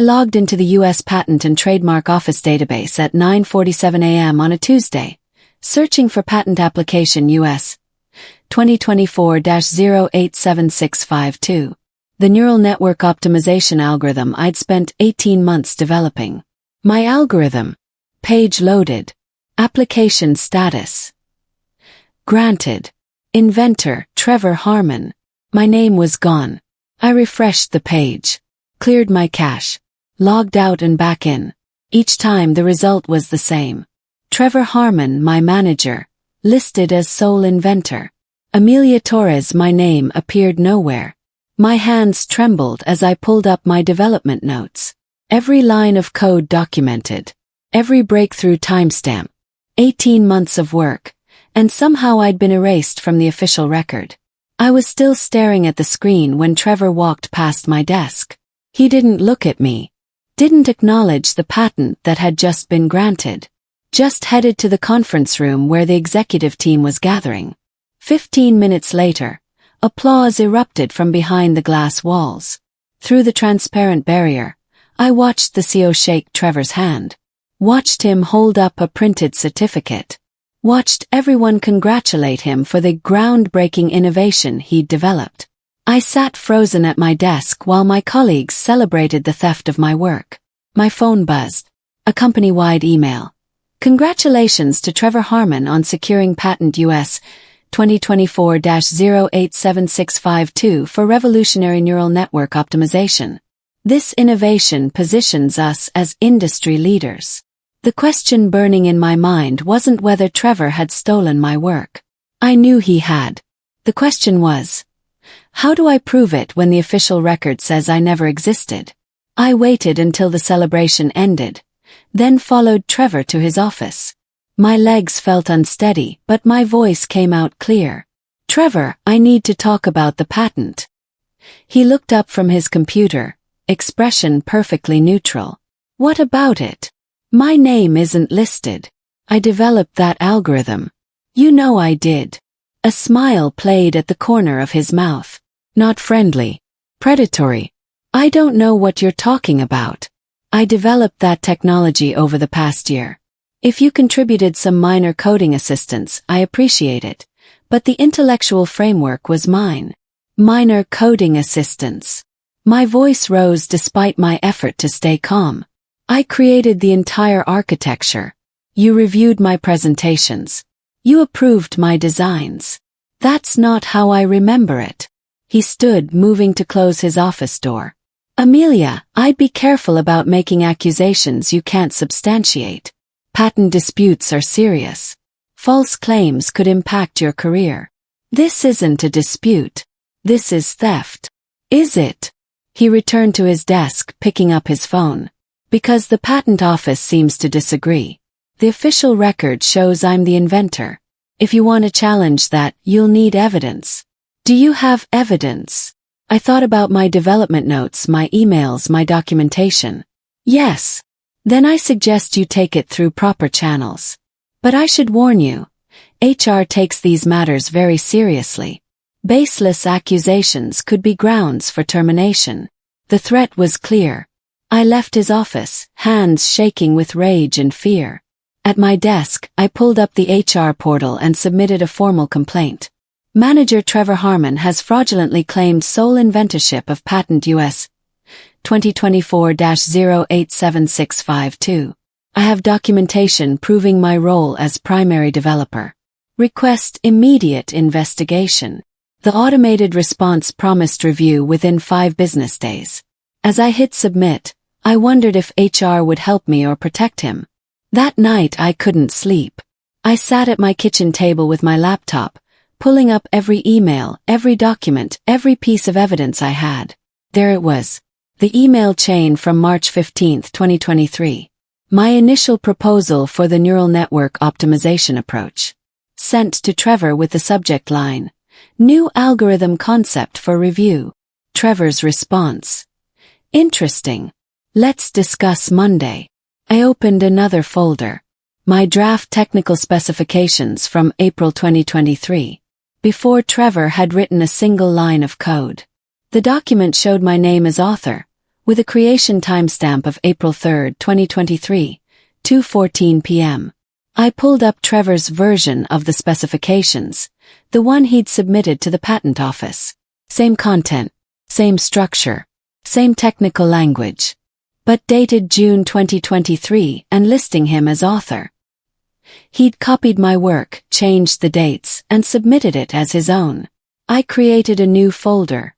logged into the U.S. Patent and Trademark Office database at 9:47 a.m. on a Tuesday, searching for patent application U.S. 2024-087652. The neural network optimization algorithm I'd spent 18 months developing. My algorithm. Page loaded. Application status. Granted. Inventor, Trevor Harmon. My name was gone. I refreshed the page. Cleared my cache. Logged out and back in. Each time the result was the same. Trevor Harmon, my manager. Listed as sole inventor. Amelia Torres, my name, appeared nowhere. My hands trembled as I pulled up my development notes. Every line of code documented. Every breakthrough timestamp. 18 months of work. And somehow I'd been erased from the official record. I was still staring at the screen when Trevor walked past my desk. He didn't look at me. Didn't acknowledge the patent that had just been granted. Just headed to the conference room where the executive team was gathering. 15 minutes later, applause erupted from behind the glass walls. Through the transparent barrier, I watched the CEO shake Trevor's hand. Watched him hold up a printed certificate. Watched everyone congratulate him for the groundbreaking innovation he'd developed. I sat frozen at my desk while my colleagues celebrated the theft of my work. My phone buzzed. A company-wide email. Congratulations to Trevor Harmon on securing patent U.S. 2024-087652 for revolutionary neural network optimization. This innovation positions us as industry leaders. The question burning in my mind wasn't whether Trevor had stolen my work. I knew he had. The question was, how do I prove it when the official record says I never existed? I waited until the celebration ended, then followed Trevor to his office. My legs felt unsteady, but my voice came out clear. Trevor, I need to talk about the patent. He looked up from his computer, expression perfectly neutral. What about it? My name isn't listed. I developed that algorithm. You know I did. A smile played at the corner of his mouth. Not friendly. Predatory. I don't know what you're talking about. I developed that technology over the past year. If you contributed some minor coding assistance, I appreciate it. But the intellectual framework was mine. Minor coding assistance. My voice rose despite my effort to stay calm. I created the entire architecture. You reviewed my presentations. You approved my designs. That's not how I remember it. He stood, moving to close his office door. Amelia, I'd be careful about making accusations you can't substantiate. Patent disputes are serious. False claims could impact your career. This isn't a dispute. This is theft. Is it? He returned to his desk, picking up his phone. Because the patent office seems to disagree. The official record shows I'm the inventor. If you want to challenge that, you'll need evidence. Do you have evidence? I thought about my development notes, my emails, my documentation. Yes. Then I suggest you take it through proper channels. But I should warn you, HR takes these matters very seriously. Baseless accusations could be grounds for termination. The threat was clear. I left his office, hands shaking with rage and fear. At my desk, I pulled up the HR portal and submitted a formal complaint. Manager Trevor Harmon has fraudulently claimed sole inventorship of patent U.S. 2024-087652. I have documentation proving my role as primary developer. Request immediate investigation. The automated response promised review within 5 business days. As I hit submit, I wondered if HR would help me or protect him. That night I couldn't sleep. I sat at my kitchen table with my laptop, pulling up every email, every document, every piece of evidence I had. There it was. The email chain from March 15, 2023. My initial proposal for the neural network optimization approach. Sent to Trevor with the subject line, New algorithm concept for review. Trevor's response. Interesting. Let's discuss Monday. I opened another folder. My draft technical specifications from April 2023. Before Trevor had written a single line of code. The document showed my name as author, with a creation timestamp of April 3, 2023, 2:14 p.m. I pulled up Trevor's version of the specifications, the one he'd submitted to the patent office. Same content, same structure, same technical language, but dated June 2023 and listing him as author. He'd copied my work, changed the dates, and submitted it as his own. I created a new folder,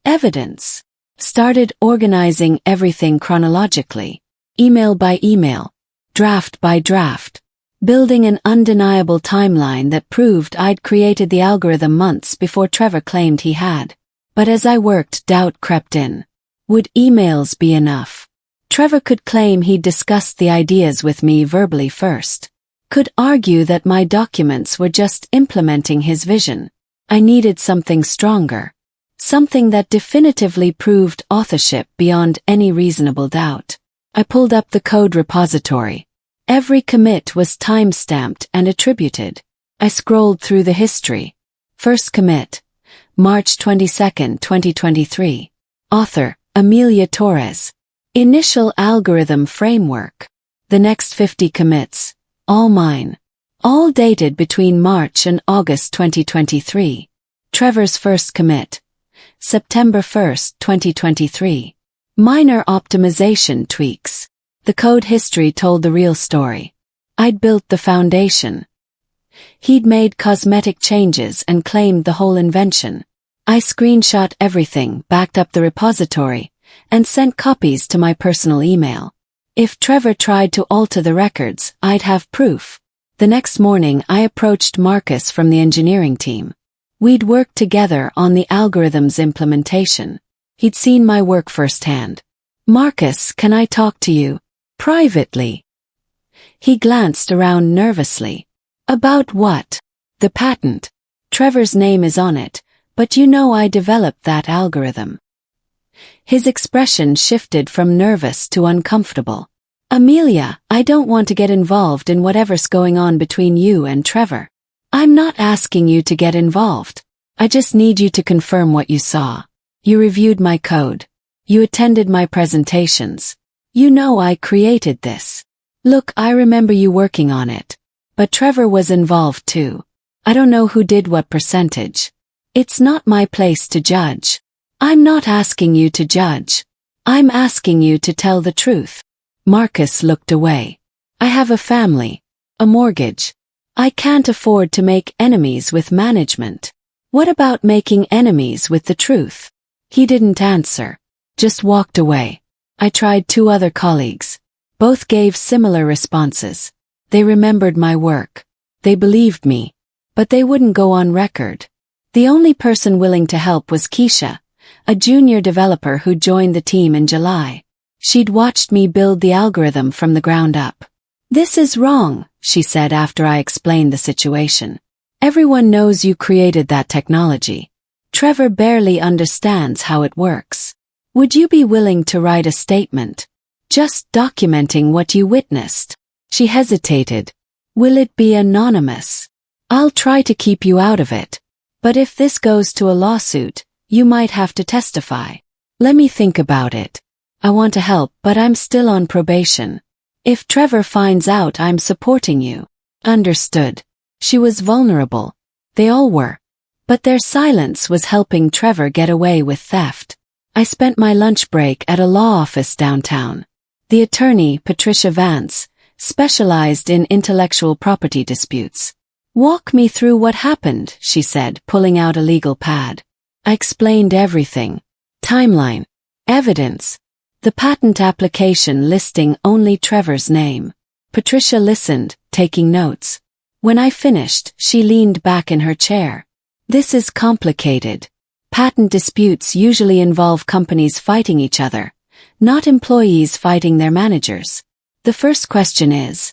Evidence. Started organizing everything chronologically, email by email, draft by draft, building an undeniable timeline that proved I'd created the algorithm months before Trevor claimed he had. But as I worked, doubt crept in. Would emails be enough? Trevor could claim he'd discussed the ideas with me verbally first. Could argue that my documents were just implementing his vision. I needed something stronger. Something that definitively proved authorship beyond any reasonable doubt. I pulled up the code repository. Every commit was time-stamped and attributed. I scrolled through the history. First commit, March 22, 2023. Author, Amelia Torres. Initial algorithm framework. The next 50 commits, all mine. All dated between March and August 2023. Trevor's first commit, September 1, 2023. Minor optimization tweaks. The code history told the real story. I'd built the foundation. He'd made cosmetic changes and claimed the whole invention. I screenshot everything, backed up the repository, and sent copies to my personal email. If Trevor tried to alter the records, I'd have proof. The next morning I approached Marcus from the engineering team. We'd worked together on the algorithm's implementation. He'd seen my work firsthand. Marcus, can I talk to you? Privately. He glanced around nervously. About what? The patent. Trevor's name is on it, but you know I developed that algorithm. His expression shifted from nervous to uncomfortable. Amelia, I don't want to get involved in whatever's going on between you and Trevor. I'm not asking you to get involved. I just need you to confirm what you saw. You reviewed my code. You attended my presentations. You know I created this. Look, I remember you working on it. But Trevor was involved too. I don't know who did what percentage. It's not my place to judge. I'm not asking you to judge. I'm asking you to tell the truth. Marcus looked away. I have a family, a mortgage. I can't afford to make enemies with management. What about making enemies with the truth? He didn't answer, just walked away. I tried 2 other colleagues. Both gave similar responses. They remembered my work. They believed me. But they wouldn't go on record. The only person willing to help was Keisha, a junior developer who joined the team in July. She'd watched me build the algorithm from the ground up. This is wrong, she said after I explained the situation. Everyone knows you created that technology. Trevor barely understands how it works. Would you be willing to write a statement? Just documenting what you witnessed. She hesitated. Will it be anonymous? I'll try to keep you out of it. But if this goes to a lawsuit, you might have to testify. Let me think about it. I want to help, but I'm still on probation. If Trevor finds out I'm supporting you. Understood. She was vulnerable. They all were. But their silence was helping Trevor get away with theft. I spent my lunch break at a law office downtown. The attorney, Patricia Vance, specialized in intellectual property disputes. Walk me through what happened, she said, pulling out a legal pad. I explained everything. Timeline. Evidence. The patent application listing only Trevor's name. Patricia listened, taking notes. When I finished, she leaned back in her chair. This is complicated. Patent disputes usually involve companies fighting each other, not employees fighting their managers. The first question is,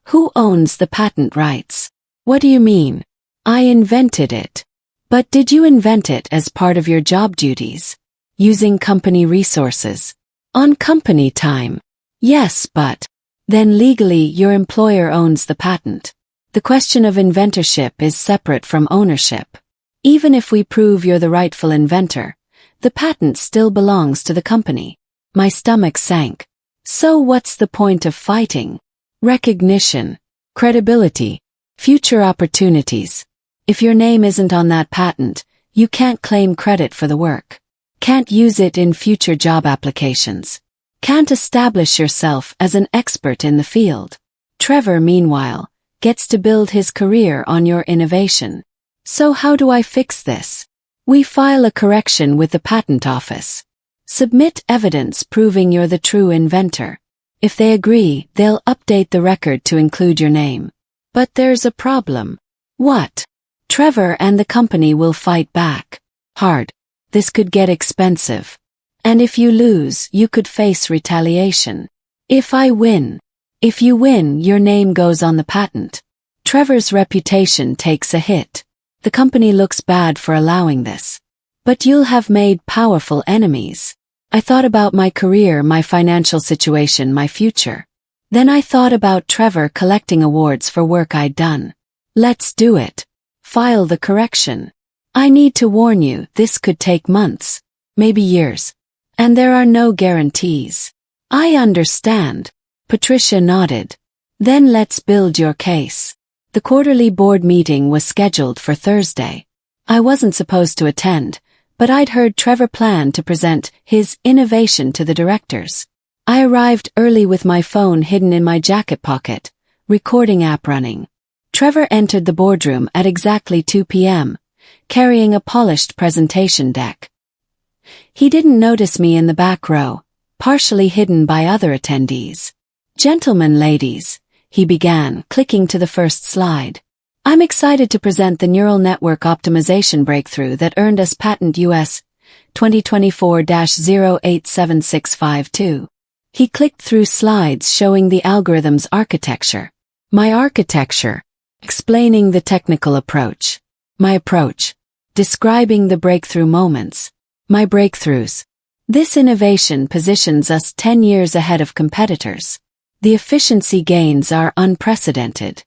who owns the patent rights? What do you mean? I invented it. But did you invent it as part of your job duties? Using company resources? On company time? Yes, but then legally your employer owns the patent. The question of inventorship is separate from ownership. Even if we prove you're the rightful inventor, the patent still belongs to the company. My stomach sank. So what's the point of fighting? Recognition, credibility, future opportunities. If your name isn't on that patent, you can't claim credit for the work. Can't use it in future job applications. Can't establish yourself as an expert in the field. Trevor, meanwhile, gets to build his career on your innovation. So how do I fix this? We file a correction with the patent office. Submit evidence proving you're the true inventor. If they agree, they'll update the record to include your name. But there's a problem. What? Trevor and the company will fight back. Hard. This could get expensive. And if you lose, you could face retaliation. If I win. If you win, your name goes on the patent. Trevor's reputation takes a hit. The company looks bad for allowing this. But you'll have made powerful enemies. I thought about my career, my financial situation, my future. Then I thought about Trevor collecting awards for work I'd done. Let's do it. File the correction. I need to warn you, this could take months, maybe years. And there are no guarantees. I understand. Patricia nodded. Then let's build your case. The quarterly board meeting was scheduled for Thursday. I wasn't supposed to attend, but I'd heard Trevor plan to present his innovation to the directors. I arrived early with my phone hidden in my jacket pocket, recording app running. Trevor entered the boardroom at exactly 2 p.m., carrying a polished presentation deck. He didn't notice me in the back row, partially hidden by other attendees. Gentlemen, ladies, he began, clicking to the first slide. I'm excited to present the neural network optimization breakthrough that earned us patent US 2024-087652. He clicked through slides showing the algorithm's architecture. My architecture. Explaining the technical approach. My approach. Describing the breakthrough moments. My breakthroughs. This innovation positions us 10 years ahead of competitors. The efficiency gains are unprecedented.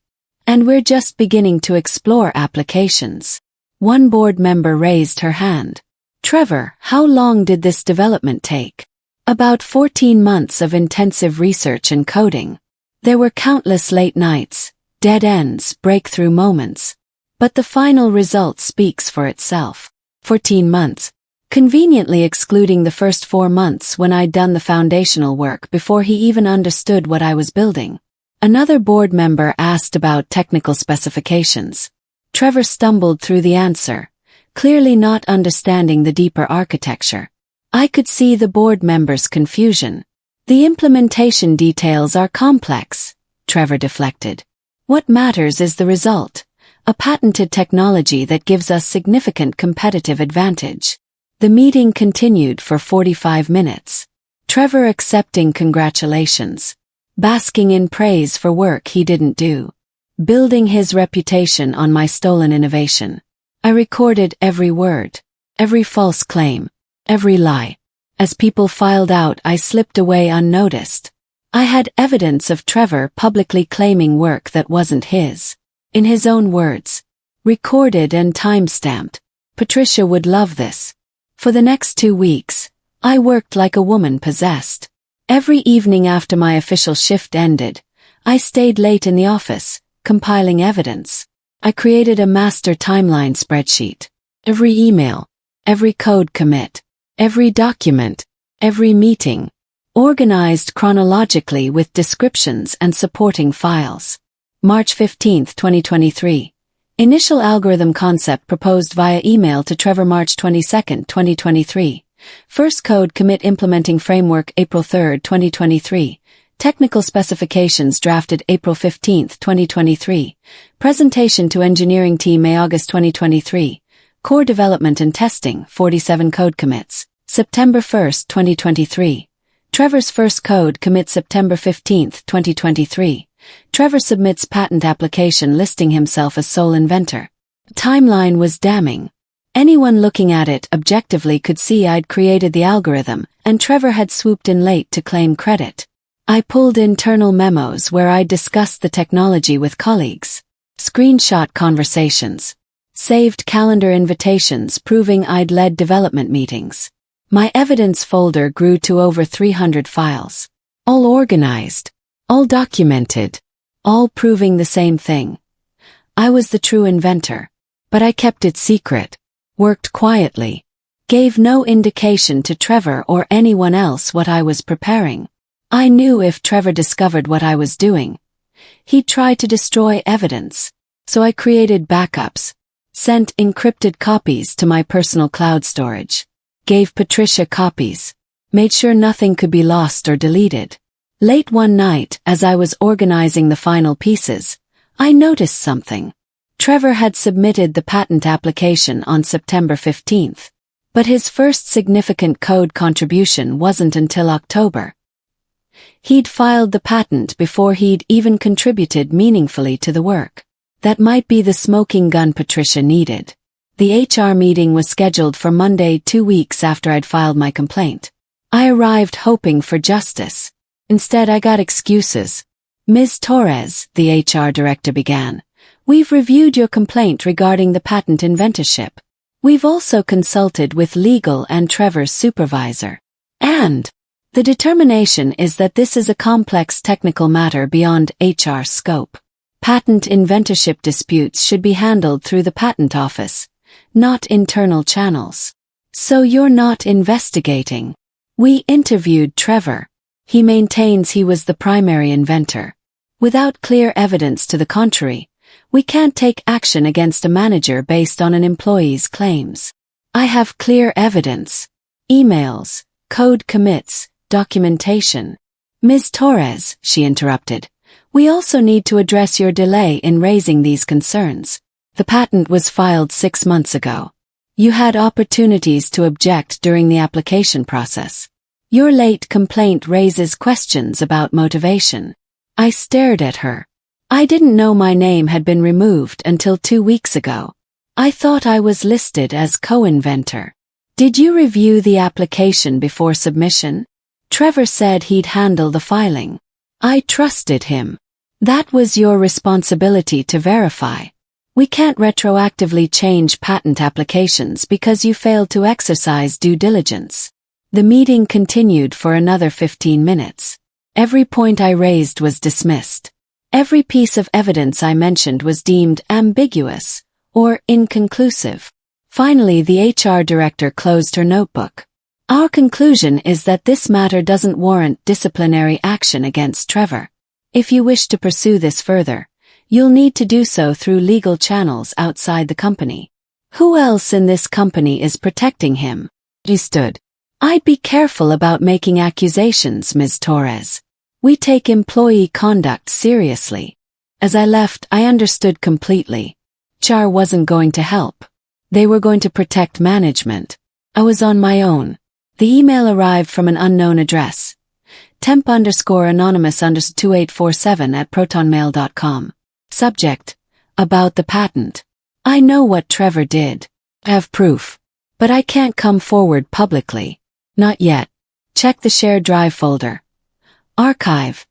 And we're just beginning to explore applications. One board member raised her hand. Trevor, how long did this development take? About 14 months of intensive research and coding. There were countless late nights, dead ends, breakthrough moments. But the final result speaks for itself. 14 months. Conveniently excluding the first 4 months when I'd done the foundational work before he even understood what I was building. Another board member asked about technical specifications. Trevor stumbled through the answer, clearly not understanding the deeper architecture. I could see the board members' confusion. The implementation details are complex, Trevor deflected. What matters is the result, a patented technology that gives us significant competitive advantage. The meeting continued for 45 minutes. Trevor accepting congratulations. Basking in praise for work he didn't do. Building his reputation on my stolen innovation. I recorded every word, every false claim, every lie. As people filed out, I slipped away unnoticed. I had evidence of Trevor publicly claiming work that wasn't his. In his own words. Recorded and time-stamped. Patricia would love this. For the next 2 weeks, I worked like a woman possessed. Every evening after my official shift ended, I stayed late in the office, compiling evidence. I created a master timeline spreadsheet. Every email, every code commit, every document, every meeting, organized chronologically with descriptions and supporting files. March 15, 2023. Initial algorithm concept proposed via email to Trevor. March 22, 2023. First code commit implementing framework April 3, 2023. Technical specifications drafted April 15, 2023. Presentation to engineering team May August 2023. Core development and testing 47 code commits. September 1, 2023. Trevor's first code commit September 15, 2023. Trevor submits patent application listing himself as sole inventor. Timeline was damning. Anyone looking at it objectively could see I'd created the algorithm, and Trevor had swooped in late to claim credit. I pulled internal memos where I discussed the technology with colleagues. Screenshot conversations. Saved calendar invitations proving I'd led development meetings. My evidence folder grew to over 300 files. All organized. All documented. All proving the same thing. I was the true inventor. But I kept it secret. Worked quietly. Gave no indication to Trevor or anyone else what I was preparing. I knew if Trevor discovered what I was doing, he'd try to destroy evidence. So I created backups. Sent encrypted copies to my personal cloud storage. Gave Patricia copies. Made sure nothing could be lost or deleted. Late one night, as I was organizing the final pieces, I noticed something. Trevor had submitted the patent application on September 15th, but his first significant code contribution wasn't until October. He'd filed the patent before he'd even contributed meaningfully to the work. That might be the smoking gun Patricia needed. The HR meeting was scheduled for Monday 2 weeks after I'd filed my complaint. I arrived hoping for justice. Instead, I got excuses. Ms. Torres, the HR director began, we've reviewed your complaint regarding the patent inventorship. We've also consulted with legal and Trevor's supervisor. And the determination is that this is a complex technical matter beyond HR scope. Patent inventorship disputes should be handled through the patent office, not internal channels. So you're not investigating. We interviewed Trevor. He maintains he was the primary inventor. Without clear evidence to the contrary, we can't take action against a manager based on an employee's claims. I have clear evidence. Emails, code commits, documentation. Ms. Torres, she interrupted, we also need to address your delay in raising these concerns. The patent was filed 6 months ago. You had opportunities to object during the application process. Your late complaint raises questions about motivation. I stared at her. I didn't know my name had been removed until 2 weeks ago. I thought I was listed as co-inventor. Did you review the application before submission? Trevor said he'd handle the filing. I trusted him. That was your responsibility to verify. We can't retroactively change patent applications because you failed to exercise due diligence. The meeting continued for another 15 minutes. Every point I raised was dismissed. Every piece of evidence I mentioned was deemed ambiguous or inconclusive. Finally, the HR director closed her notebook. Our conclusion is that this matter doesn't warrant disciplinary action against Trevor. If you wish to pursue this further, you'll need to do so through legal channels outside the company. Who else in this company is protecting him? He stood. I'd be careful about making accusations, Ms. Torres. We take employee conduct seriously. As I left, I understood completely. HR wasn't going to help. They were going to protect management. I was on my own. The email arrived from an unknown address. temp_anonymous_2847@protonmail.com. Subject: about the patent. I know what Trevor did. I have proof. But I can't come forward publicly. Not yet. Check the shared drive folder. Archive.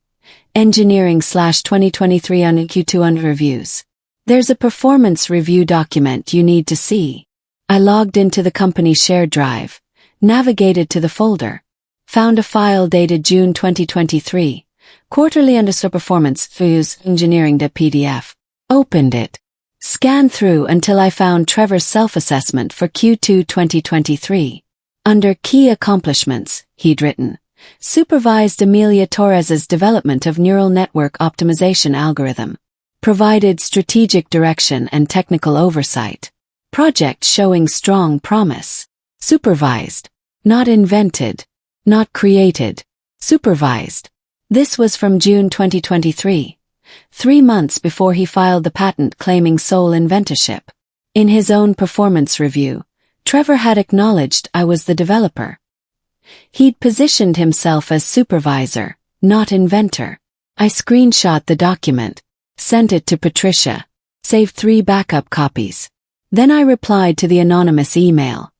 Engineering/2023 on Q2 under reviews. There's a performance review document you need to see. I logged into the company shared drive, navigated to the folder, found a file dated June 2023, quarterly_performance reviews engineering.pdf. Opened it. Scanned through until I found Trevor's self-assessment for Q2 2023. Under key accomplishments, he'd written, supervised Amelia Torres's development of neural network optimization algorithm. Provided strategic direction and technical oversight. Project showing strong promise. Supervised. Not invented. Not created. Supervised. This was from June 2023. 3 months before he filed the patent claiming sole inventorship. In his own performance review, Trevor had acknowledged I was the developer. He'd positioned himself as supervisor, not inventor. I screenshot the document, sent it to Patricia, saved 3 backup copies. Then I replied to the anonymous email.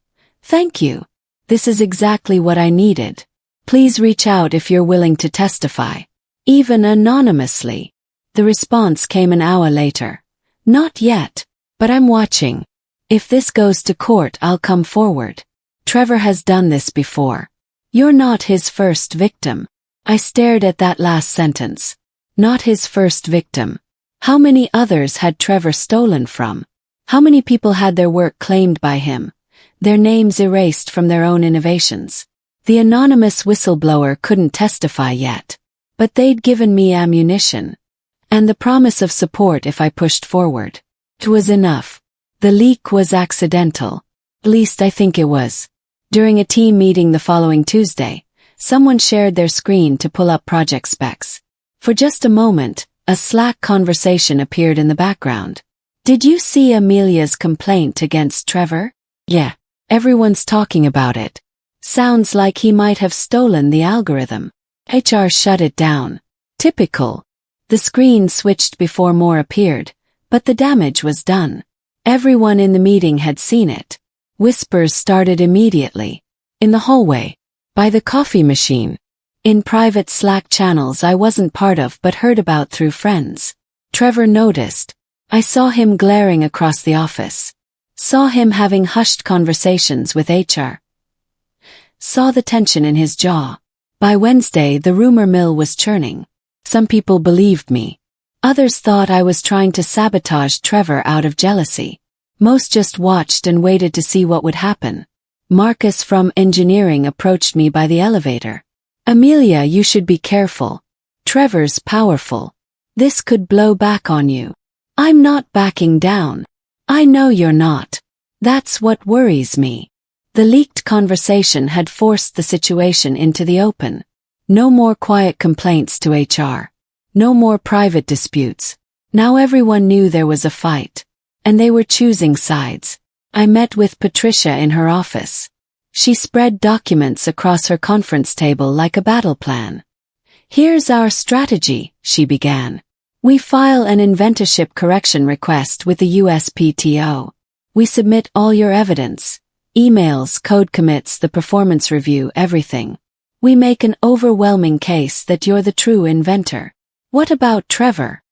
Thank you. This is exactly what I needed. Please reach out if you're willing to testify. Even anonymously. The response came an hour later. Not yet, but I'm watching. If this goes to court, I'll come forward. Trevor has done this before. You're not his first victim. I stared at that last sentence. Not his first victim. How many others had Trevor stolen from? How many people had their work claimed by him, their names erased from their own innovations? The anonymous whistleblower couldn't testify yet, but they'd given me ammunition, and the promise of support if I pushed forward. It was enough. The leak was accidental. At least I think it was. During a team meeting the following Tuesday, someone shared their screen to pull up project specs. For just a moment, a Slack conversation appeared in the background. Did you see Amelia's complaint against Trevor? Yeah. Everyone's talking about it. Sounds like he might have stolen the algorithm. HR shut it down. Typical. The screen switched before more appeared, but the damage was done. Everyone in the meeting had seen it. Whispers started immediately. In the hallway. By the coffee machine. In private Slack channels I wasn't part of but heard about through friends. Trevor noticed. I saw him glaring across the office. Saw him having hushed conversations with HR. Saw the tension in his jaw. By Wednesday the rumor mill was churning. Some people believed me. Others thought I was trying to sabotage Trevor out of jealousy. Most just watched and waited to see what would happen. Marcus from engineering approached me by the elevator. Amelia, you should be careful. Trevor's powerful. This could blow back on you. I'm not backing down. I know you're not. That's what worries me. The leaked conversation had forced the situation into the open. No more quiet complaints to HR. No more private disputes. Now everyone knew there was a fight. And they were choosing sides. I met with Patricia in her office. She spread documents across her conference table like a battle plan. Here's our strategy, she began. We file an inventorship correction request with the USPTO. We submit all your evidence. Emails, code commits, the performance review, everything. We make an overwhelming case that you're the true inventor. What about Trevor?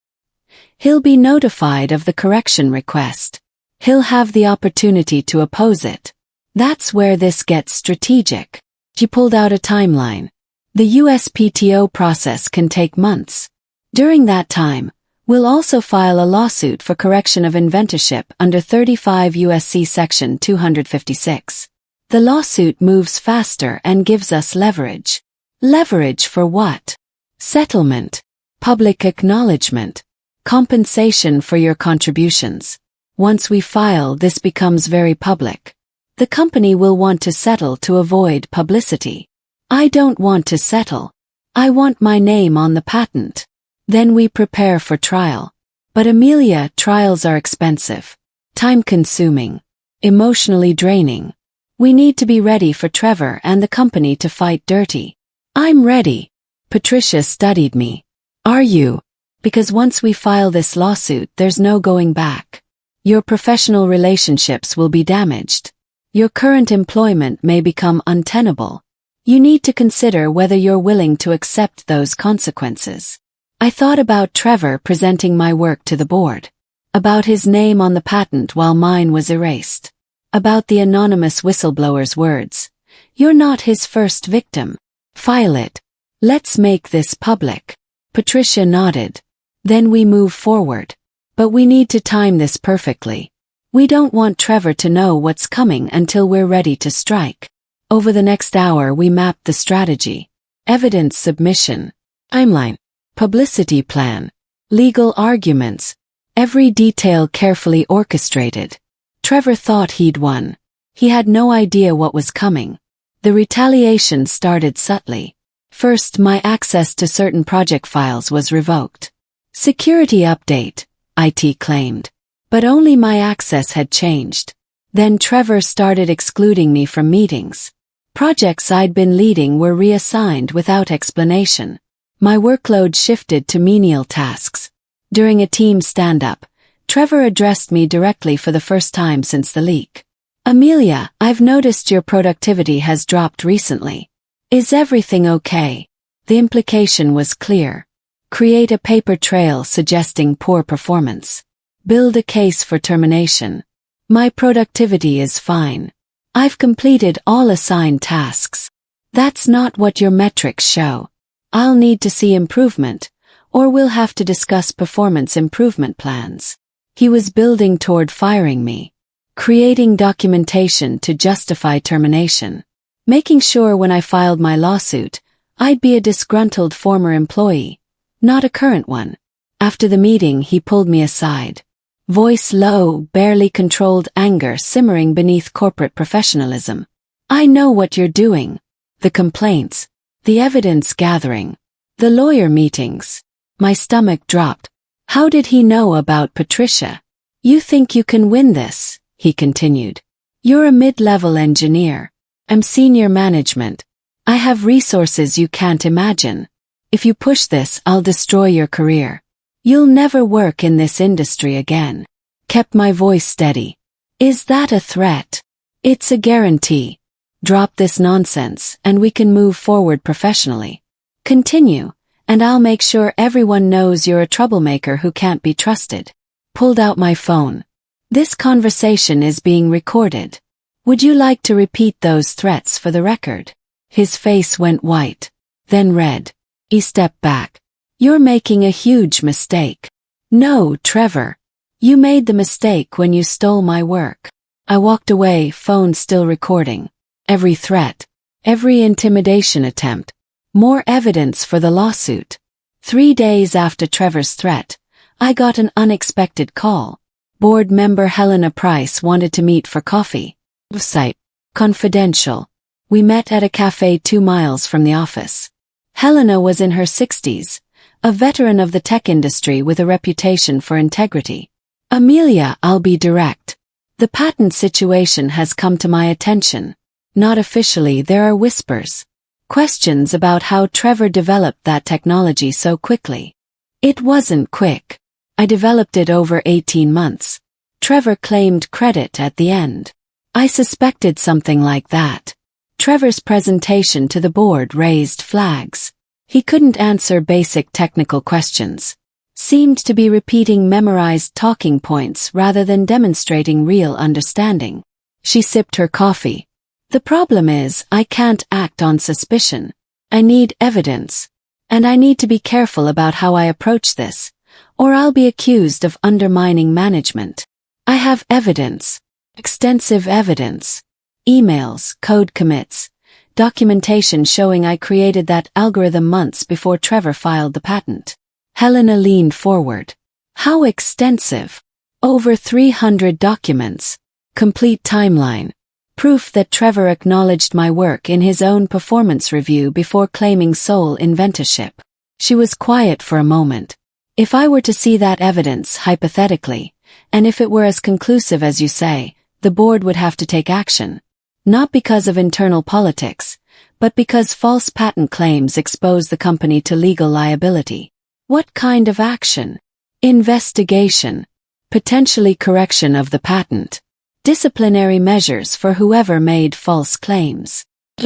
He'll be notified of the correction request. He'll have the opportunity to oppose it. That's where this gets strategic. She pulled out a timeline. The USPTO process can take months. During that time, we'll also file a lawsuit for correction of inventorship under 35 U.S.C. Section 256. The lawsuit moves faster and gives us leverage. Leverage for what? Settlement. Public acknowledgement. Compensation for your contributions. Once we file, this becomes very public. The company will want to settle to avoid publicity. I don't want to settle. I want my name on the patent. Then we prepare for trial. But Amelia, trials are expensive. Time-consuming. Emotionally draining. We need to be ready for Trevor and the company to fight dirty. I'm ready. Patricia studied me. Are you? Because once we file this lawsuit, there's no going back. Your professional relationships will be damaged. Your current employment may become untenable. You need to consider whether you're willing to accept those consequences. I thought about Trevor presenting my work to the board. About his name on the patent while mine was erased. About the anonymous whistleblower's words. You're not his first victim. File it. Let's make this public. Patricia nodded. Then we move forward. But we need to time this perfectly. We don't want Trevor to know what's coming until we're ready to strike. Over the next hour we mapped the strategy. Evidence submission. Timeline. Publicity plan. Legal arguments. Every detail carefully orchestrated. Trevor thought he'd won. He had no idea what was coming. The retaliation started subtly. First, my access to certain project files was revoked. Security update, IT claimed. But only my access had changed. Then Trevor started excluding me from meetings. Projects I'd been leading were reassigned without explanation. My workload shifted to menial tasks. During a team stand-up, Trevor addressed me directly for the first time since the leak. Amelia, I've noticed your productivity has dropped recently. Is everything okay? The implication was clear. Create a paper trail suggesting poor performance. Build a case for termination. My productivity is fine. I've completed all assigned tasks. That's not what your metrics show. I'll need to see improvement, or we'll have to discuss performance improvement plans. He was building toward firing me, creating documentation to justify termination, making sure when I filed my lawsuit, I'd be a disgruntled former employee, not a current one. After the meeting, he pulled me aside. Voice low, barely controlled anger simmering beneath corporate professionalism. I know what you're doing. The complaints, the evidence gathering, the lawyer meetings. My stomach dropped. How did he know about Patricia? You think you can win this, he continued. You're a mid-level engineer. I'm senior management. I have resources you can't imagine. If you push this, I'll destroy your career. You'll never work in this industry again. Kept my voice steady. Is that a threat? It's a guarantee. Drop this nonsense and we can move forward professionally. Continue, and I'll make sure everyone knows you're a troublemaker who can't be trusted. Pulled out my phone. This conversation is being recorded. Would you like to repeat those threats for the record? His face went white, then red. He stepped back. You're making a huge mistake. No, Trevor. You made the mistake when you stole my work. I walked away, phone still recording. Every threat, every intimidation attempt. More evidence for the lawsuit. 3 days after Trevor's threat, I got an unexpected call. Board member Helena Price wanted to meet for coffee. Site. Confidential. We met at a cafe 2 miles from the office. Helena was in her 60s. A veteran of the tech industry with a reputation for integrity. Amelia, I'll be direct. The patent situation has come to my attention. Not officially, there are whispers. Questions about how Trevor developed that technology so quickly. It wasn't quick. I developed it over 18 months. Trevor claimed credit at the end. I suspected something like that. Trevor's presentation to the board raised flags. He couldn't answer basic technical questions. Seemed to be repeating memorized talking points rather than demonstrating real understanding. She sipped her coffee. The problem is, I can't act on suspicion. I need evidence. And I need to be careful about how I approach this, or I'll be accused of undermining management. I have evidence. Extensive evidence. Emails, code commits, documentation showing I created that algorithm months before Trevor filed the patent. Helena leaned forward. How extensive? Over 300 documents. Complete timeline. Proof that Trevor acknowledged my work in his own performance review before claiming sole inventorship. She was quiet for a moment. If I were to see that evidence hypothetically, and if it were as conclusive as you say, the board would have to take action. Not because of internal politics, but because false patent claims expose the company to legal liability. What kind of action? Investigation. Potentially correction of the patent. Disciplinary measures for whoever made false claims.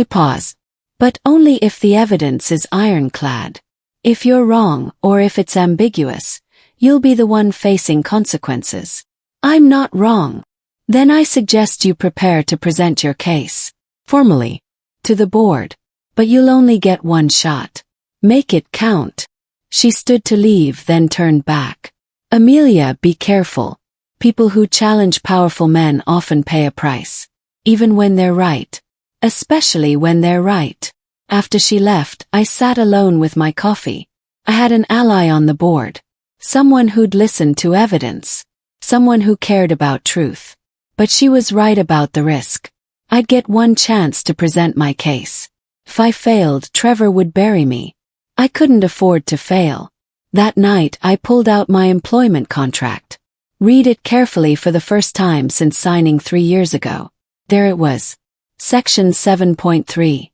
Pause. But only if the evidence is ironclad. If you're wrong, or if it's ambiguous, you'll be the one facing consequences. I'm not wrong. Then I suggest you prepare to present your case. Formally. To the board. But you'll only get one shot. Make it count. She stood to leave, then turned back. Amelia, be careful. People who challenge powerful men often pay a price. Even when they're right. Especially when they're right. After she left, I sat alone with my coffee. I had an ally on the board. Someone who'd listened to evidence. Someone who cared about truth. But she was right about the risk. I'd get one chance to present my case. If I failed, Trevor would bury me. I couldn't afford to fail. That night, I pulled out my employment contract. Read it carefully for the first time since signing 3 years ago. There it was. Section 7.3.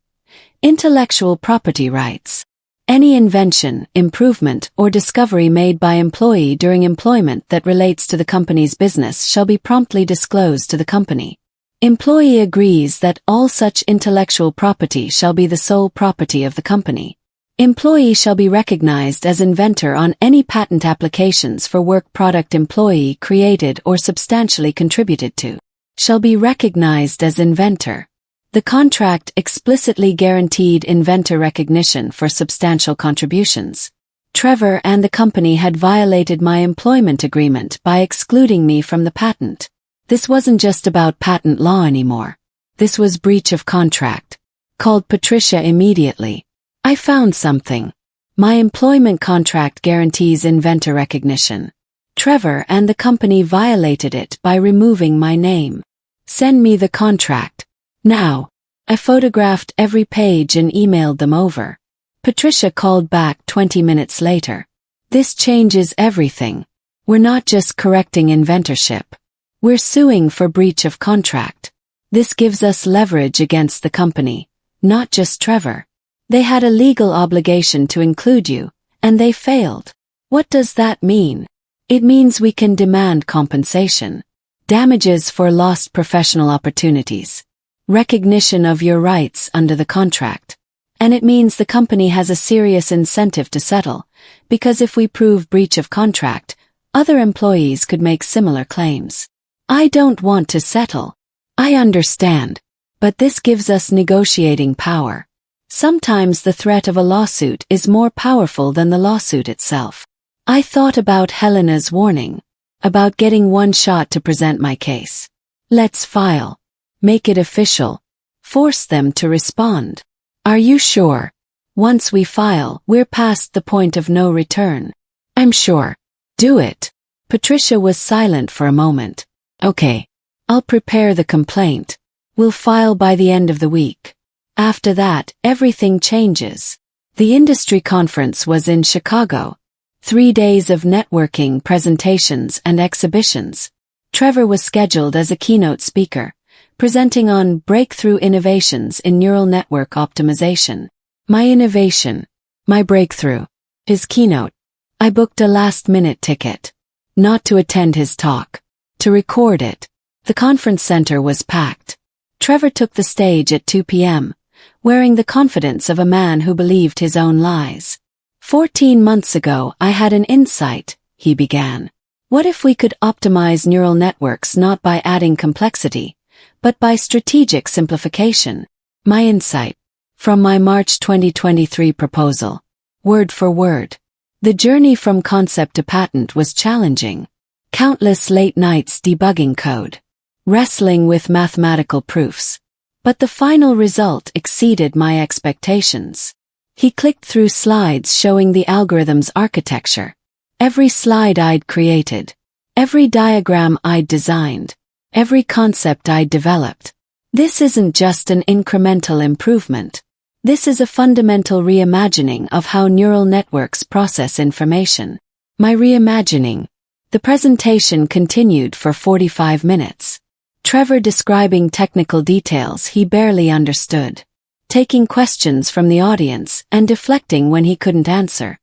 Intellectual property rights. Any invention, improvement, or discovery made by employee during employment that relates to the company's business shall be promptly disclosed to the company. Employee agrees that all such intellectual property shall be the sole property of the company. Employee shall be recognized as inventor on any patent applications for work product employee created or substantially contributed to. shall be recognized as inventor. The contract explicitly guaranteed inventor recognition for substantial contributions. Trevor and the company had violated my employment agreement by excluding me from the patent. This wasn't just about patent law anymore. This was breach of contract. Called Patricia immediately. I found something. My employment contract guarantees inventor recognition. Trevor and the company violated it by removing my name. Send me the contract. Now. I photographed every page and emailed them over. Patricia called back 20 minutes later. This changes everything. We're not just correcting inventorship. We're suing for breach of contract. This gives us leverage against the company, not just Trevor. They had a legal obligation to include you, and they failed. What does that mean? It means we can demand compensation, damages for lost professional opportunities, recognition of your rights under the contract. And it means the company has a serious incentive to settle, because if we prove breach of contract, other employees could make similar claims. I don't want to settle. I understand. But this gives us negotiating power. Sometimes the threat of a lawsuit is more powerful than the lawsuit itself. I thought about Helena's warning, about getting one shot to present my case. Let's file. Make it official. Force them to respond. Are you sure? Once we file, we're past the point of no return. I'm sure. Do it. Patricia was silent for a moment. Okay. I'll prepare the complaint. We'll file by the end of the week. After that, everything changes. The industry conference was in Chicago. 3 days of networking, presentations, and exhibitions. Trevor was scheduled as a keynote speaker, presenting on breakthrough innovations in neural network optimization. My innovation. My breakthrough. His keynote. I booked a last-minute ticket. Not to attend his talk. To record it. The conference center was packed. Trevor took the stage at 2 p.m., wearing the confidence of a man who believed his own lies. 14 months ago I had an insight, he began. What if we could optimize neural networks not by adding complexity, but by strategic simplification? My insight. From my March 2023 proposal. Word for word. The journey from concept to patent was challenging. Countless late nights debugging code. Wrestling with mathematical proofs. But the final result exceeded my expectations. He clicked through slides showing the algorithm's architecture. Every slide I'd created. Every diagram I'd designed. Every concept I'd developed. This isn't just an incremental improvement. This is a fundamental reimagining of how neural networks process information. My reimagining. The presentation continued for 45 minutes. Trevor describing technical details he barely understood. Taking questions from the audience and deflecting when he couldn't answer.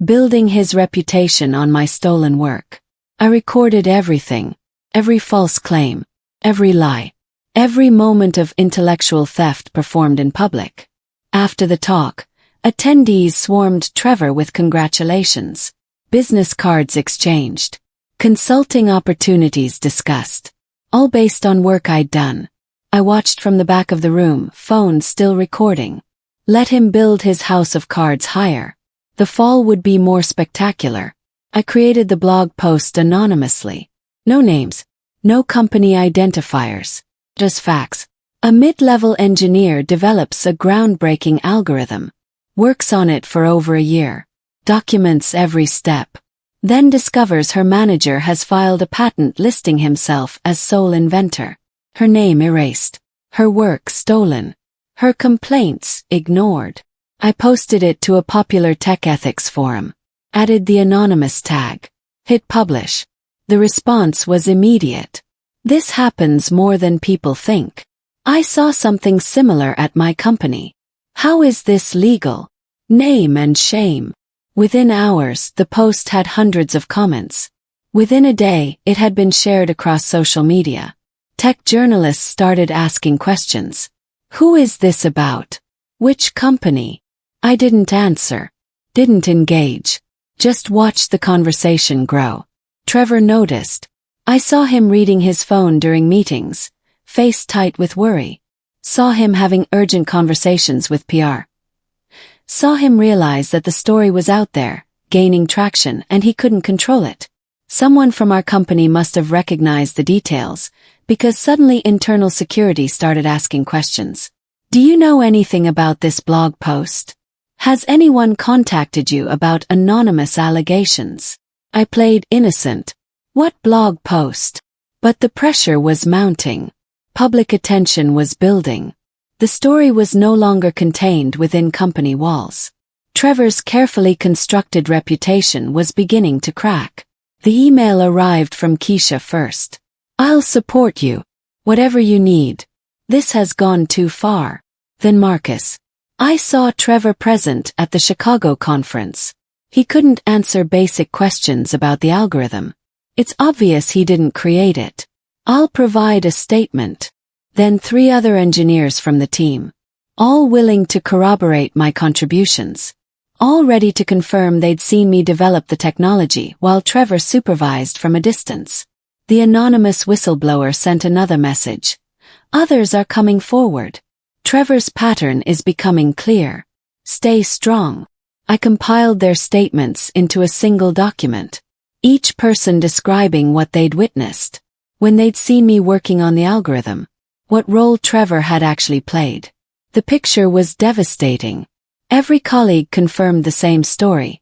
Building his reputation on my stolen work. I recorded everything. Every false claim. Every lie. Every moment of intellectual theft performed in public. After the talk, attendees swarmed Trevor with congratulations. Business cards exchanged. Consulting opportunities discussed. All based on work I'd done. I watched from the back of the room, phone still recording. Let him build his house of cards higher. The fall would be more spectacular. I created the blog post anonymously. No names. No company identifiers. Just facts. A mid-level engineer develops a groundbreaking algorithm. Works on it for over a year. Documents every step. Then discovers her manager has filed a patent listing himself as sole inventor. Her name erased. Her work stolen. Her complaints ignored. I posted it to a popular tech ethics forum. Added the anonymous tag. Hit publish. The response was immediate. This happens more than people think. I saw something similar at my company. How is this legal? Name and shame. Within hours, the post had hundreds of comments. Within a day, it had been shared across social media. Tech journalists started asking questions. Who is this about? Which company? I didn't answer. Didn't engage. Just watched the conversation grow. Trevor noticed. I saw him reading his phone during meetings, face tight with worry. Saw him having urgent conversations with PR. Saw him realize that the story was out there, gaining traction, and he couldn't control it. Someone from our company must have recognized the details, because suddenly internal security started asking questions. Do you know anything about this blog post? Has anyone contacted you about anonymous allegations? I played innocent. What blog post? But the pressure was mounting. Public attention was building. The story was no longer contained within company walls. Trevor's carefully constructed reputation was beginning to crack. The email arrived from Keisha first. I'll support you. Whatever you need. This has gone too far. Then Marcus. I saw Trevor present at the Chicago conference. He couldn't answer basic questions about the algorithm. It's obvious he didn't create it. I'll provide a statement. Then 3 other engineers from the team. All willing to corroborate my contributions. All ready to confirm they'd seen me develop the technology while Trevor supervised from a distance. The anonymous whistleblower sent another message. Others are coming forward. Trevor's pattern is becoming clear. Stay strong. I compiled their statements into a single document. Each person describing what they'd witnessed. When they'd seen me working on the algorithm. What role Trevor had actually played. The picture was devastating. Every colleague confirmed the same story.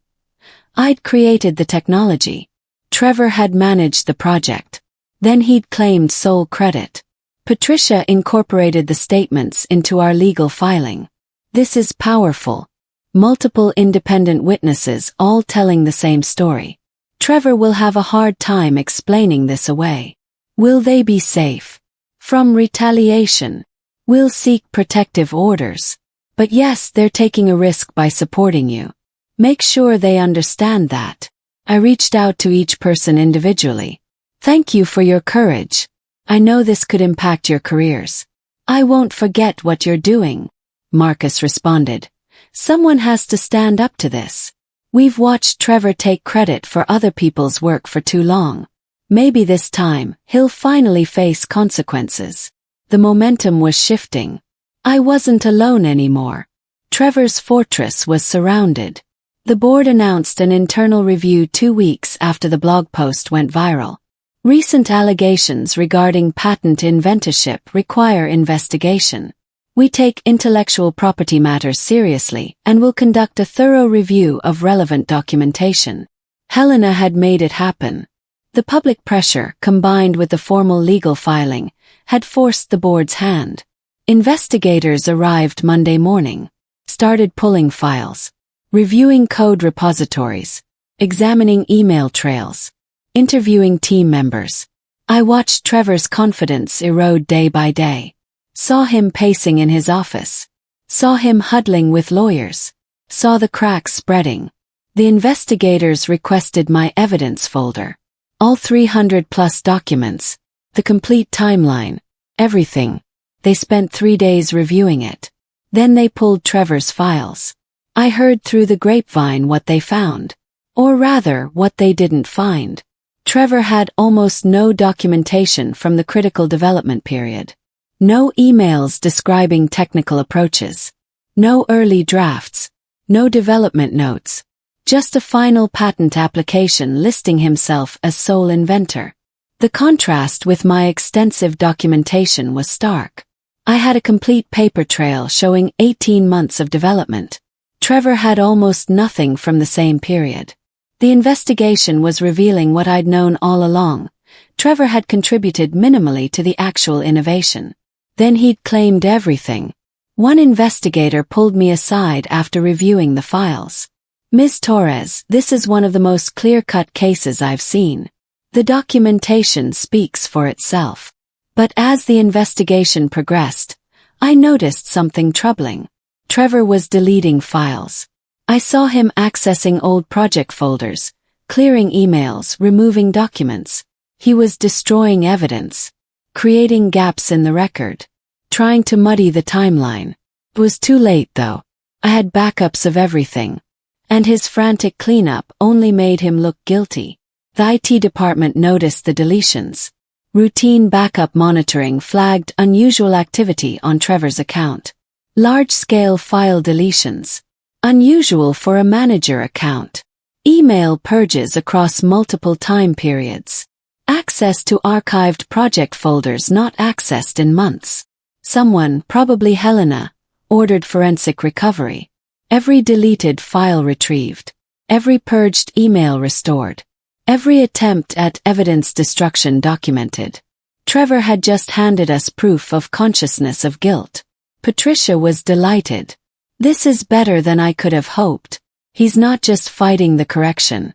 I'd created the technology. Trevor had managed the project. Then he'd claimed sole credit. Patricia incorporated the statements into our legal filing. This is powerful. Multiple independent witnesses all telling the same story. Trevor will have a hard time explaining this away. Will they be safe from retaliation? We'll seek protective orders. But yes, they're taking a risk by supporting you. Make sure they understand that. I reached out to each person individually. Thank you for your courage. I know this could impact your careers. I won't forget what you're doing. Marcus responded. Someone has to stand up to this. We've watched Trevor take credit for other people's work for too long. Maybe this time, he'll finally face consequences. The momentum was shifting. I wasn't alone anymore. Trevor's fortress was surrounded. The board announced an internal review 2 weeks after the blog post went viral. Recent allegations regarding patent inventorship require investigation. We take intellectual property matters seriously and will conduct a thorough review of relevant documentation. Helena had made it happen. The public pressure, combined with the formal legal filing, had forced the board's hand. Investigators arrived Monday morning, started pulling files, reviewing code repositories, examining email trails, interviewing team members. I watched Trevor's confidence erode day by day. Saw him pacing in his office. Saw him huddling with lawyers. Saw the cracks spreading. The investigators requested my evidence folder. All 300+ documents. The complete timeline. Everything. They spent 3 days reviewing it. Then they pulled Trevor's files. I heard through the grapevine what they found. Or rather, what they didn't find. Trevor had almost no documentation from the critical development period. No emails describing technical approaches. No early drafts. No development notes. Just a final patent application listing himself as sole inventor. The contrast with my extensive documentation was stark. I had a complete paper trail showing 18 months of development. Trevor had almost nothing from the same period. The investigation was revealing what I'd known all along. Trevor had contributed minimally to the actual innovation. Then he'd claimed everything. One investigator pulled me aside after reviewing the files. Ms. Torres, this is one of the most clear-cut cases I've seen. The documentation speaks for itself. But as the investigation progressed, I noticed something troubling. Trevor was deleting files. I saw him accessing old project folders, clearing emails, removing documents. He was destroying evidence, creating gaps in the record, trying to muddy the timeline. It was too late though. I had backups of everything. And his frantic cleanup only made him look guilty. The IT department noticed the deletions. Routine backup monitoring flagged unusual activity on Trevor's account. Large-scale file deletions. Unusual for a manager account. Email purges across multiple time periods. Access to archived project folders not accessed in months. Someone, probably Helena, ordered forensic recovery. Every deleted file retrieved. Every purged email restored. Every attempt at evidence destruction documented. Trevor had just handed us proof of consciousness of guilt. Patricia was delighted. This is better than I could have hoped. He's not just fighting the correction.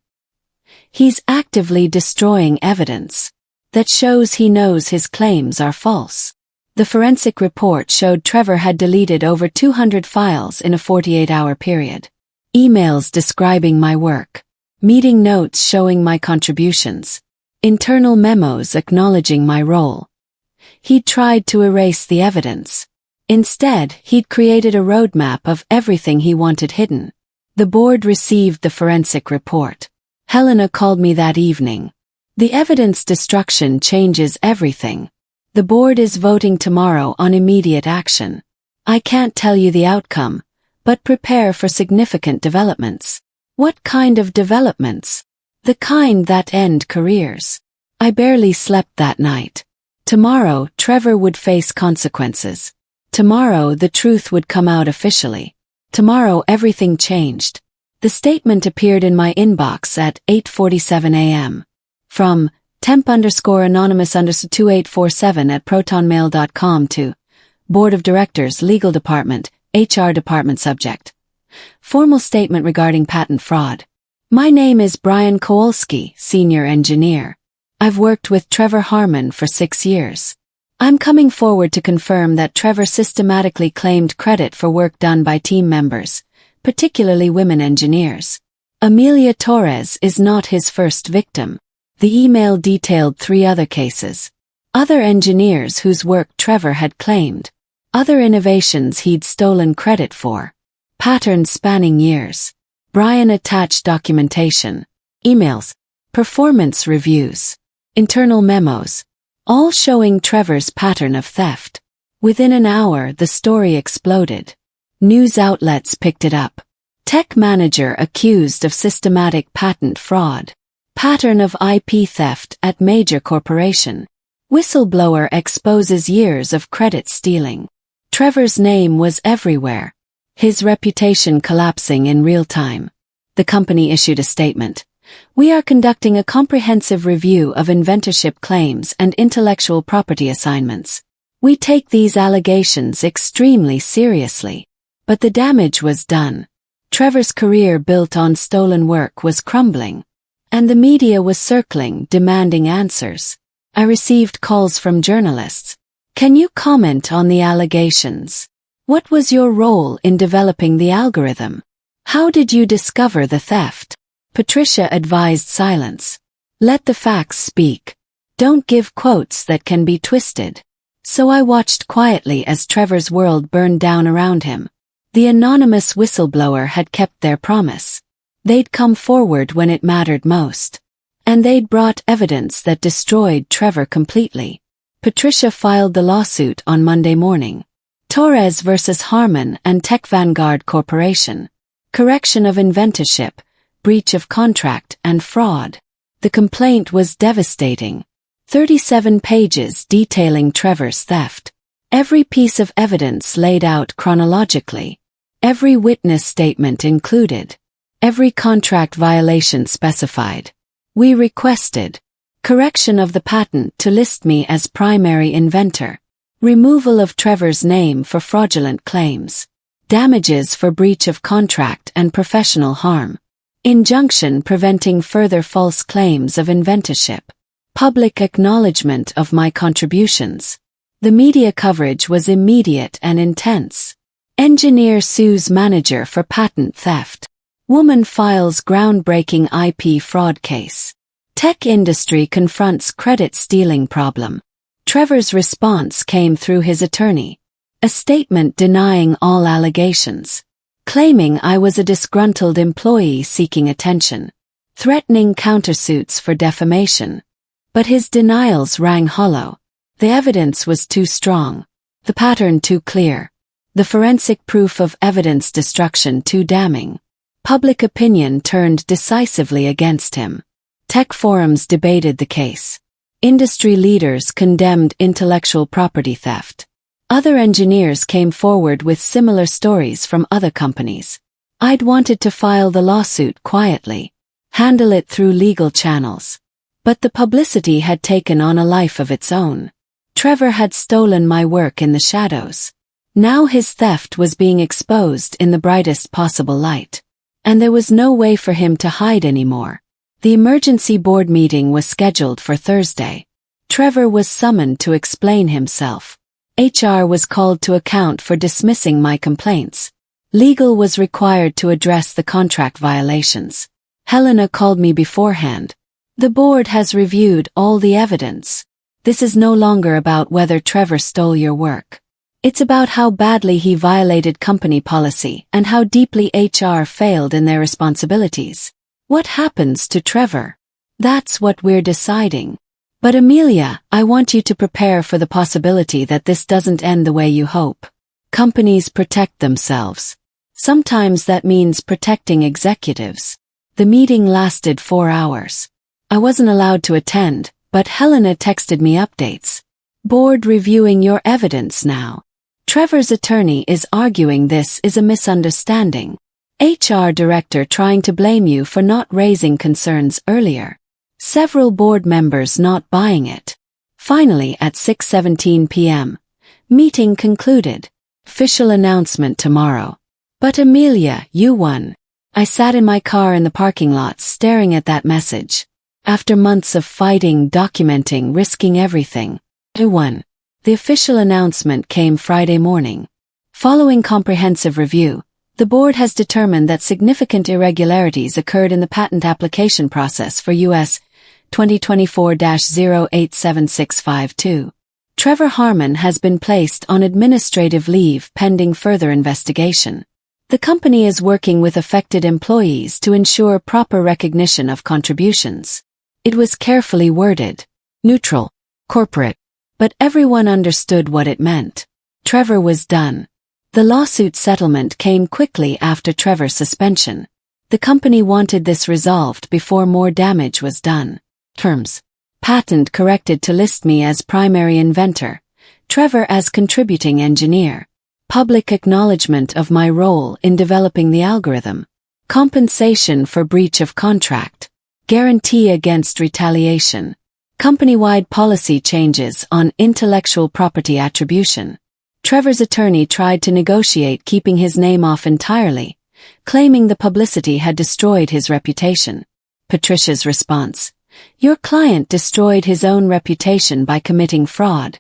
He's actively destroying evidence that shows he knows his claims are false. The forensic report showed Trevor had deleted over 200 files in a 48-hour period. Emails describing my work. Meeting notes showing my contributions. Internal memos acknowledging my role. He'd tried to erase the evidence. Instead, he'd created a roadmap of everything he wanted hidden. The board received the forensic report. Helena called me that evening. The evidence destruction changes everything. The board is voting tomorrow on immediate action. I can't tell you the outcome, but prepare for significant developments. What kind of developments? The kind that end careers. I barely slept that night. Tomorrow, Trevor would face consequences. Tomorrow, the truth would come out officially. Tomorrow, everything changed. The statement appeared in my inbox at 8:47 a.m. From temp_anonymous_2847@protonmail.com to Board of Directors, Legal Department, HR Department. Subject: Formal statement regarding patent fraud. My name is Brian Kowalski, Senior Engineer. I've worked with Trevor Harmon for 6 years. I'm coming forward to confirm that Trevor systematically claimed credit for work done by team members, particularly women engineers. Amelia Torres is not his first victim. The email detailed 3 other cases. Other engineers whose work Trevor had claimed. Other innovations he'd stolen credit for. Patterns spanning years. Brian attached documentation. Emails. Performance reviews. Internal memos. All showing Trevor's pattern of theft. Within an hour, the story exploded. News outlets picked it up. Tech manager accused of systematic patent fraud. Pattern of IP theft at major corporation. Whistleblower exposes years of credit stealing. Trevor's name was everywhere. His reputation collapsing in real time. The company issued a statement. We are conducting a comprehensive review of inventorship claims and intellectual property assignments. We take these allegations extremely seriously. But the damage was done. Trevor's career built on stolen work was crumbling. And the media was circling, demanding answers. I received calls from journalists. Can you comment on the allegations? What was your role in developing the algorithm? How did you discover the theft? Patricia advised silence. Let the facts speak. Don't give quotes that can be twisted. So I watched quietly as Trevor's world burned down around him. The anonymous whistleblower had kept their promise. They'd come forward when it mattered most. And they'd brought evidence that destroyed Trevor completely. Patricia filed the lawsuit on Monday morning. Torres versus Harmon and Tech Vanguard Corporation. Correction of inventorship, breach of contract, and fraud. The complaint was devastating. 37 pages detailing Trevor's theft. Every piece of evidence laid out chronologically. Every witness statement included. Every contract violation specified. We requested correction of the patent to list me as primary inventor. Removal of Trevor's name for fraudulent claims. Damages for breach of contract and professional harm. Injunction preventing further false claims of inventorship. Public acknowledgement of my contributions. The media coverage was immediate and intense. Engineer sues manager for patent theft. Woman files groundbreaking IP fraud case. Tech industry confronts credit stealing problem. Trevor's response came through his attorney. A statement denying all allegations. Claiming I was a disgruntled employee seeking attention. Threatening countersuits for defamation. But his denials rang hollow. The evidence was too strong. The pattern too clear. The forensic proof of evidence destruction too damning. Public opinion turned decisively against him. Tech forums debated the case. Industry leaders condemned intellectual property theft. Other engineers came forward with similar stories from other companies. I'd wanted to file the lawsuit quietly, handle it through legal channels. But the publicity had taken on a life of its own. Trevor had stolen my work in the shadows. Now his theft was being exposed in the brightest possible light. And there was no way for him to hide anymore. The emergency board meeting was scheduled for Thursday. Trevor was summoned to explain himself. HR was called to account for dismissing my complaints. Legal was required to address the contract violations. Helena called me beforehand. The board has reviewed all the evidence. This is no longer about whether Trevor stole your work. It's about how badly he violated company policy and how deeply HR failed in their responsibilities. What happens to Trevor? That's what we're deciding. But Amelia, I want you to prepare for the possibility that this doesn't end the way you hope. Companies protect themselves. Sometimes that means protecting executives. The meeting lasted 4 hours. I wasn't allowed to attend, but Helena texted me updates. Board reviewing your evidence now. Trevor's attorney is arguing this is a misunderstanding. HR director trying to blame you for not raising concerns earlier. Several board members not buying it. Finally at 6:17 p.m. Meeting concluded. Official announcement tomorrow. But Amelia, you won. I sat in my car in the parking lot staring at that message. After months of fighting, documenting, risking everything, I won. The official announcement came Friday morning. Following comprehensive review, the board has determined that significant irregularities occurred in the patent application process for U.S. 2024-087652. Trevor Harmon has been placed on administrative leave pending further investigation. The company is working with affected employees to ensure proper recognition of contributions. It was carefully worded, neutral, corporate, but everyone understood what it meant. Trevor was done. The lawsuit settlement came quickly after Trevor's suspension. The company wanted this resolved before more damage was done. Terms. Patent corrected to list me as primary inventor. Trevor as contributing engineer. Public acknowledgement of my role in developing the algorithm. Compensation for breach of contract. Guarantee against retaliation. Company-wide policy changes on intellectual property attribution. Trevor's attorney tried to negotiate keeping his name off entirely, claiming the publicity had destroyed his reputation. Patricia's response. Your client destroyed his own reputation by committing fraud.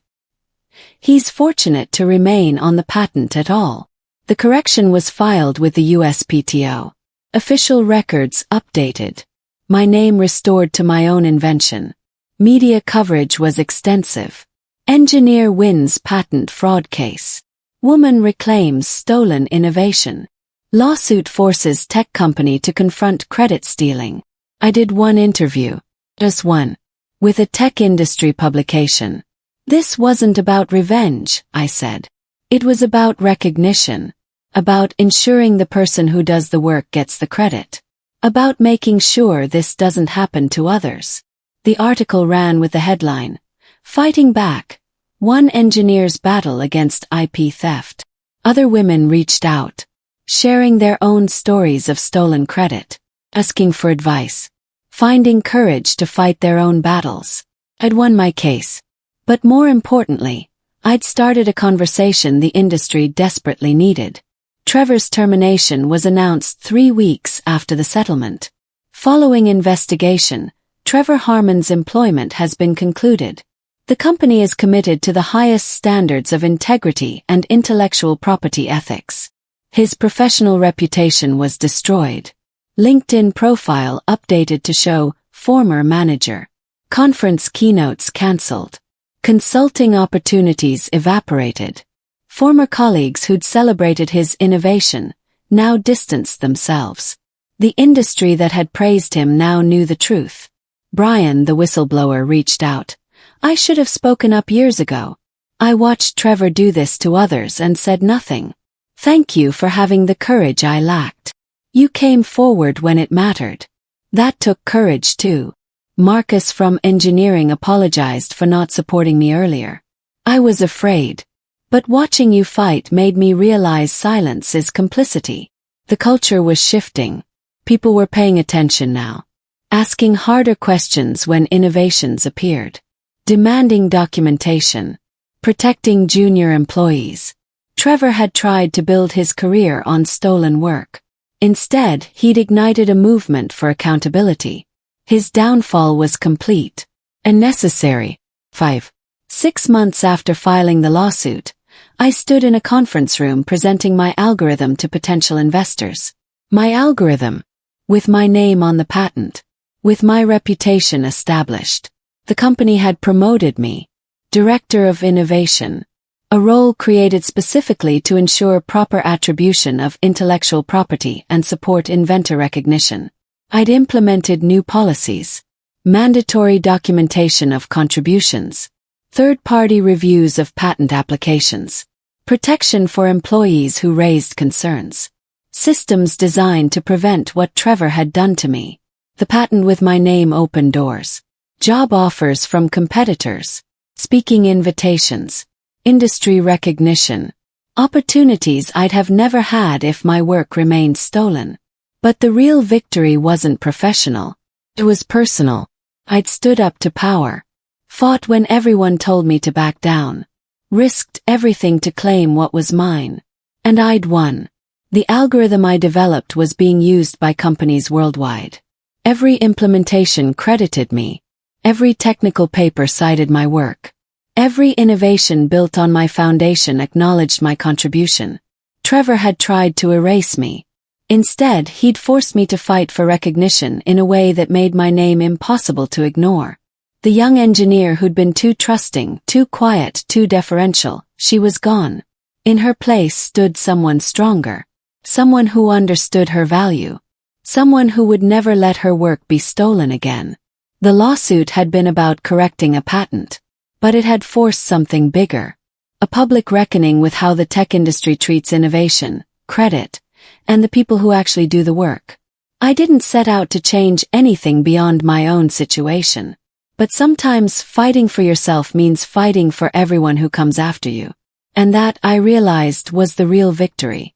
He's fortunate to remain on the patent at all. The correction was filed with the USPTO. Official records updated. My name restored to my own invention. Media coverage was extensive. Engineer wins patent fraud case. Woman reclaims stolen innovation. Lawsuit forces tech company to confront credit stealing. I did one interview. Just one. With a tech industry publication. This wasn't about revenge, I said. It was about recognition. About ensuring the person who does the work gets the credit. About making sure this doesn't happen to others. The article ran with the headline, Fighting Back, One Engineer's Battle Against IP Theft. Other women reached out, sharing their own stories of stolen credit, asking for advice, finding courage to fight their own battles. I'd won my case. But more importantly, I'd started a conversation the industry desperately needed. Trevor's termination was announced 3 weeks after the settlement. Following investigation, Trevor Harmon's employment has been concluded. The company is committed to the highest standards of integrity and intellectual property ethics. His professional reputation was destroyed. LinkedIn profile updated to show former manager. Conference keynotes cancelled. Consulting opportunities evaporated. Former colleagues who'd celebrated his innovation now distanced themselves. The industry that had praised him now knew the truth. Brian, the whistleblower, reached out. I should have spoken up years ago. I watched Trevor do this to others and said nothing. Thank you for having the courage I lacked. You came forward when it mattered. That took courage too. Marcus from engineering apologized for not supporting me earlier. I was afraid. But watching you fight made me realize silence is complicity. The culture was shifting. People were paying attention now. Asking harder questions when innovations appeared. Demanding documentation. Protecting junior employees. Trevor had tried to build his career on stolen work. Instead, he'd ignited a movement for accountability. His downfall was complete. And necessary. 6 months after filing the lawsuit, I stood in a conference room presenting my algorithm to potential investors. My algorithm. With my name on the patent. With my reputation established. The company had promoted me. Director of Innovation. A role created specifically to ensure proper attribution of intellectual property and support inventor recognition. I'd implemented new policies. Mandatory documentation of contributions. Third-party reviews of patent applications. Protection for employees who raised concerns. Systems designed to prevent what Trevor had done to me. The patent with my name opened doors. Job offers from competitors. Speaking invitations. Industry recognition. Opportunities I'd have never had if my work remained stolen. But the real victory wasn't professional. It was personal. I'd stood up to power. Fought when everyone told me to back down. Risked everything to claim what was mine. And I'd won. The algorithm I developed was being used by companies worldwide. Every implementation credited me. Every technical paper cited my work. Every innovation built on my foundation acknowledged my contribution. Trevor had tried to erase me. Instead, he'd forced me to fight for recognition in a way that made my name impossible to ignore. The young engineer who'd been too trusting, too quiet, too deferential, she was gone. In her place stood someone stronger. Someone who understood her value. Someone who would never let her work be stolen again. The lawsuit had been about correcting a patent. But it had forced something bigger. A public reckoning with how the tech industry treats innovation, credit, and the people who actually do the work. I didn't set out to change anything beyond my own situation. But sometimes fighting for yourself means fighting for everyone who comes after you. And that, I realized, was the real victory.